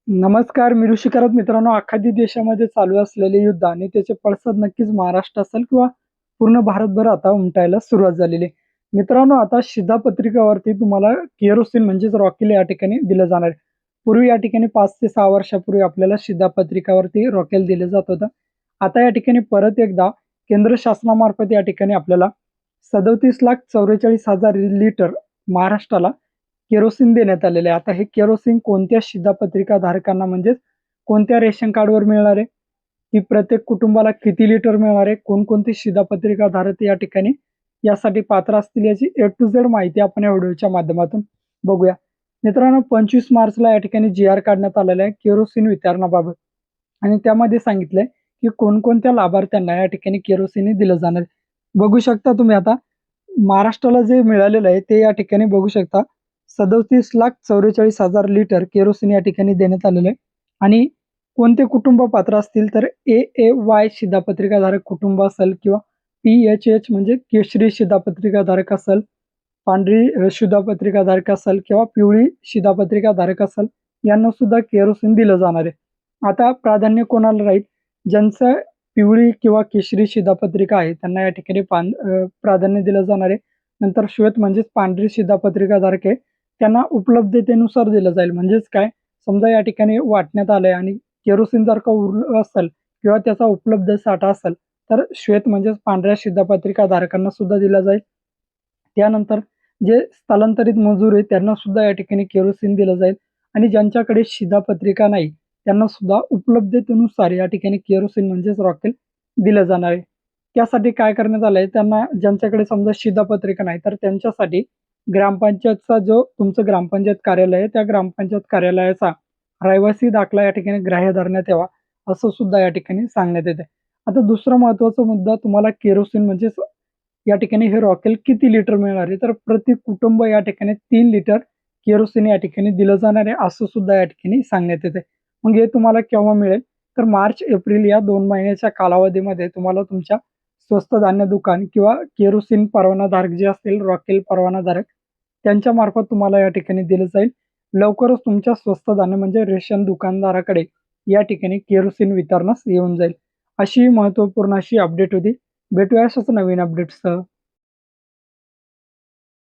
नमस्कार, मी ऋषी करत मित्रांनो. अख्खा देशामध्ये चालू असलेले युद्ध आणि त्याचे पडसाद नक्कीच महाराष्ट्र असेल किंवा पूर्ण भारतभर आता उमटायला सुरुवात झालेली आहे. मित्रांनो, आता शिधापत्रिकावरती तुम्हाला केरोसिन म्हणजेच रॉकेल या ठिकाणी दिलं जाणार आहे. पूर्वी या ठिकाणी 5 ते 6 वर्षापूर्वी आपल्याला शिधापत्रिकावरती रॉकेल दिलं जात होतं. आता या ठिकाणी परत एकदा केंद्र शासनामार्फत या ठिकाणी आपल्याला 37,44,000 लिटर महाराष्ट्राला केरोसिन देण्यात आलेले आहे. आता हे केरोसिन कोणत्या शिधापत्रिका धारकांना म्हणजेच कोणत्या रेशन कार्डवर मिळणार आहे, की प्रत्येक कुटुंबाला किती लिटर मिळणार आहे, कोणकोणते शिधापत्रिका धारक या ठिकाणी यासाठी पात्र असतील याची ए टू झेड माहिती आपण या व्हिडिओच्या माध्यमातून बघूया. मित्रांनो, 25 मार्चला या ठिकाणी जी-आर काढण्यात आलेला आहे केरोसिन वितरणाबाबत आणि त्यामध्ये सांगितलंय की कोणकोणत्या लाभार्थ्यांना या ठिकाणी केरोसिन दिलं जाणार आहे. बघू शकता तुम्ही आता महाराष्ट्राला जे मिळालेलं आहे ते या ठिकाणी बघू शकता. 37,44,000 लिटर केरोसिन या ठिकाणी देण्यात आलेलं आहे आणि कोणते कुटुंब पात्र असतील तर AAY शिधापत्रिकाधारक कुटुंब असेल किंवा PHH म्हणजे केशरी शिधापत्रिकाधारक असेल, पांढरी शिधापत्रिकाधारक असेल किंवा पिवळी शिधापत्रिकाधारक असेल, यांना सुद्धा केरोसिन दिलं जाणार आहे. आता प्राधान्य कोणाला राहील? ज्यांचं पिवळी किंवा केशरी शिधापत्रिका आहे त्यांना या ठिकाणी प्राधान्य दिलं जाणार आहे. नंतर श्वेत म्हणजेच पांढरी शिधापत्रिकाधारक आहे त्यांना उपलब्धतेनुसार दिलं जाईल. म्हणजेच काय, समजा या ठिकाणी वाटण्यात आलंय आणि केरोसिन जर का उरलं असेल किंवा त्याचा उपलब्ध साठा असेल तर श्वेत म्हणजेच पांढऱ्या शिधापत्रिका धारकांना सुद्धा दिला जाईल. त्यानंतर जे स्थलांतरित मजूर आहेत त्यांना सुद्धा या ठिकाणी केरोसिन दिलं जाईल आणि ज्यांच्याकडे शिधापत्रिका नाही त्यांना सुद्धा उपलब्धतेनुसार या ठिकाणी केरोसिन म्हणजेच रॉकेल दिलं जाणार आहे. त्यासाठी काय करण्यात आलंय, त्यांना ज्यांच्याकडे समजा शिधापत्रिका नाही तर त्यांच्यासाठी ग्रामपंचायतचा जो तुमचं ग्रामपंचायत कार्यालय आहे त्या ग्रामपंचायत कार्यालयाचा रहिवासी दाखला या ठिकाणी ग्राह्य धरण्यात यावा असं सुद्धा या ठिकाणी सांगण्यात येते. आता दुसरा महत्वाचा मुद्दा, तुम्हाला केरोसिन म्हणजेच या ठिकाणी हे रॉकेल किती लिटर मिळणार आहे, तर प्रति कुटुंब या ठिकाणी 3 लिटर केरोसिन या ठिकाणी दिलं जाणार आहे असं सुद्धा या ठिकाणी सांगण्यात येते. मग हे तुम्हाला केव्हा मिळेल, तर मार्च एप्रिल या 2 महिन्याच्या कालावधीमध्ये तुम्हाला तुमच्या स्वस्त धान्य दुकान किंवा केरोसिन परवानाधारक जे असतील, रॉकेल परवानाधारक, त्यांच्या मार्फत तुम्हाला या ठिकाणी दिलं जाईल. लवकरच तुमच्या स्वस्त धान्य म्हणजे रेशन दुकानदाराकडे या ठिकाणी केरोसिन वितरणास येऊन जाईल. अशी महत्त्वपूर्ण अशी अपडेट होती. भेटूया अशाच नवीन अपडेट्ससह.